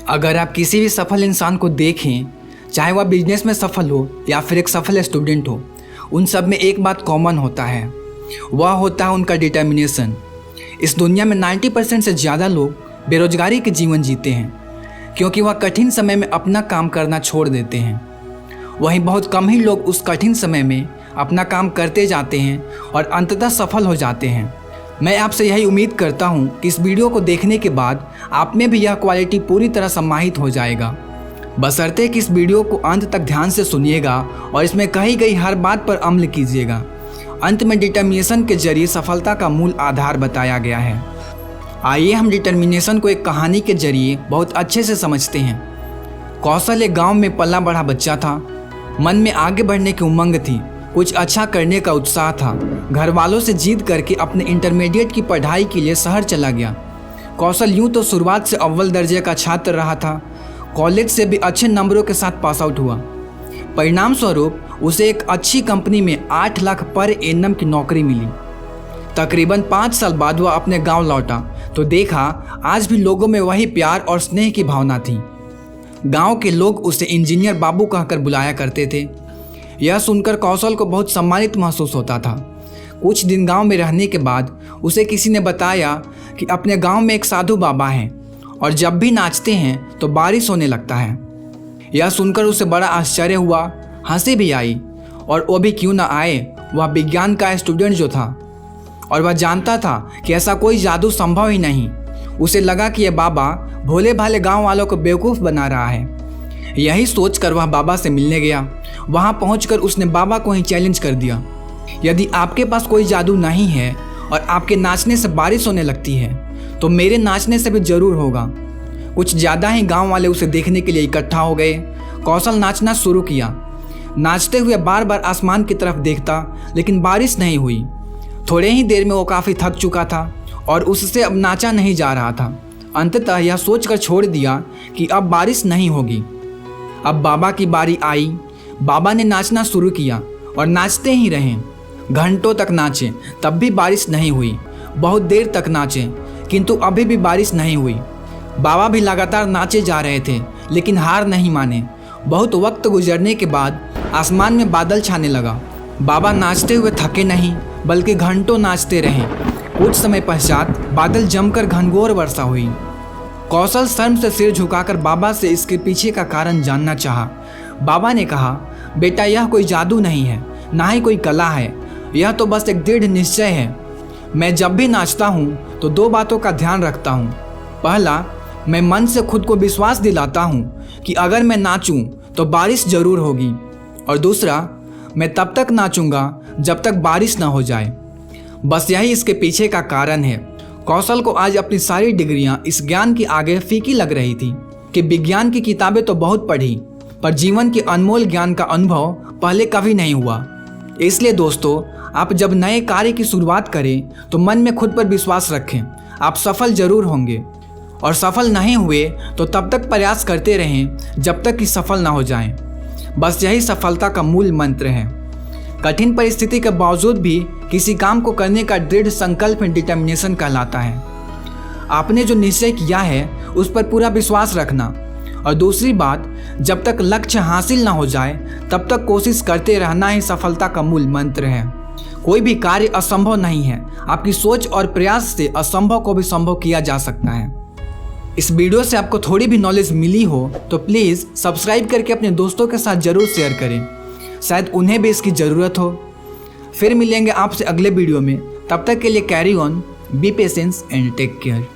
अगर आप किसी भी सफल इंसान को देखें, चाहे वह बिजनेस में सफल हो या फिर एक सफल स्टूडेंट हो, उन सब में एक बात कॉमन होता है, वह होता है उनका डिटर्मिनेशन। इस दुनिया में 90% से ज़्यादा लोग बेरोजगारी के जीवन जीते हैं क्योंकि वह कठिन समय में अपना काम करना छोड़ देते हैं। वहीं बहुत कम ही लोग उस कठिन समय में अपना काम करते जाते हैं और अंततः सफल हो जाते हैं। मैं आपसे यही उम्मीद करता हूं कि इस वीडियो को देखने के बाद आप में भी यह क्वालिटी पूरी तरह समाहित हो जाएगा। बशर्ते कि इस वीडियो को अंत तक ध्यान से सुनिएगा और इसमें कही गई हर बात पर अमल कीजिएगा। अंत में डिटर्मिनेशन के जरिए सफलता का मूल आधार बताया गया है। आइए हम डिटर्मिनेशन को एक कहानी के जरिए बहुत अच्छे से समझते हैं। कौशल एक गाँव में पला बढ़ा बच्चा था। मन में आगे बढ़ने की उमंग थी, कुछ अच्छा करने का उत्साह था। घर वालों से जीत करके अपने इंटरमीडिएट की पढ़ाई के लिए शहर चला गया। कौशल यूं तो शुरुआत से अव्वल दर्जे का छात्र रहा था। कॉलेज से भी अच्छे नंबरों के साथ पास आउट हुआ। परिणाम स्वरूप उसे एक अच्छी कंपनी में 8 लाख पर एनम की नौकरी मिली। तकरीबन 5 साल बाद वह अपने गांव लौटा तो देखा आज भी लोगों में वही प्यार और स्नेह की भावना थी। गांव के लोग उसे इंजीनियर बाबू कहकर बुलाया करते थे। यह सुनकर कौशल को बहुत सम्मानित महसूस होता था। कुछ दिन गांव में रहने के बाद उसे किसी ने बताया कि अपने गांव में एक साधु बाबा हैं और जब भी नाचते हैं तो बारिश होने लगता है। यह सुनकर उसे बड़ा आश्चर्य हुआ, हंसी भी आई। और वो भी क्यों ना आए, वह विज्ञान का स्टूडेंट जो था और वह जानता था कि ऐसा कोई जादू संभव ही नहीं। उसे लगा कि यह बाबा भोले भाले गाँव वालों को बेवकूफ़ बना रहा है। यही सोचकर वह बाबा से मिलने गया। वहां पहुंचकर उसने बाबा को ही चैलेंज कर दिया, यदि आपके पास कोई जादू नहीं है और आपके नाचने से बारिश होने लगती है तो मेरे नाचने से भी जरूर होगा। कुछ ज़्यादा ही गांव वाले उसे देखने के लिए इकट्ठा हो गए। कौशल नाचना शुरू किया। नाचते हुए बार बार आसमान की तरफ देखता लेकिन बारिश नहीं हुई। थोड़े ही देर में वो काफ़ी थक चुका था और उससे अब नाचा नहीं जा रहा था। अंततः यह सोचकर छोड़ दिया कि अब बारिश नहीं होगी। अब बाबा की बारी आई। बाबा ने नाचना शुरू किया और नाचते ही रहे। घंटों तक नाचे तब भी बारिश नहीं हुई। बहुत देर तक नाचे किंतु अभी भी बारिश नहीं हुई। बाबा भी लगातार नाचे जा रहे थे लेकिन हार नहीं माने। बहुत वक्त गुजरने के बाद आसमान में बादल छाने लगा। बाबा नाचते हुए थके नहीं बल्कि घंटों नाचते रहे। कुछ समय पश्चात बादल जमकर घनघोर वर्षा हुई। कौशल शर्म से सिर झुकाकर बाबा से इसके पीछे का कारण जानना चाहा। बाबा ने कहा, बेटा यह कोई जादू नहीं है, ना ही कोई कला है, यह तो बस एक दृढ़ निश्चय है। मैं जब भी नाचता हूँ तो 2 बातों का ध्यान रखता हूँ। पहला, मैं मन से खुद को विश्वास दिलाता हूँ कि अगर मैं नाचूं तो बारिश जरूर होगी। और दूसरा, मैं तब तक नाचूंगा जब तक बारिश ना हो जाए। बस यही इसके पीछे का कारण है। कौशल को आज अपनी सारी डिग्रियां इस ज्ञान की आगे फीकी लग रही थी कि विज्ञान की किताबें तो बहुत पढ़ी पर जीवन के अनमोल ज्ञान का अनुभव पहले कभी नहीं हुआ। इसलिए दोस्तों, आप जब नए कार्य की शुरुआत करें तो मन में खुद पर विश्वास रखें। आप सफल जरूर होंगे और सफल नहीं हुए तो तब तक प्रयास करते रहें जब तक कि सफल ना हो जाएं। बस यही सफलता का मूल मंत्र है। कठिन परिस्थिति के बावजूद भी किसी काम को करने का दृढ़ संकल्प डिटर्मिनेशन कहलाता है। आपने जो निश्चय किया है उस पर पूरा विश्वास रखना। और दूसरी बात, जब तक लक्ष्य हासिल ना हो जाए तब तक कोशिश करते रहना ही सफलता का मूल मंत्र है। कोई भी कार्य असंभव नहीं है। आपकी सोच और प्रयास से असंभव को भी संभव किया जा सकता है। इस वीडियो से आपको थोड़ी भी नॉलेज मिली हो तो प्लीज़ सब्सक्राइब करके अपने दोस्तों के साथ ज़रूर शेयर करें, शायद उन्हें भी इसकी ज़रूरत हो। फिर मिलेंगे आपसे अगले वीडियो में। तब तक के लिए carry on, be patience and take care.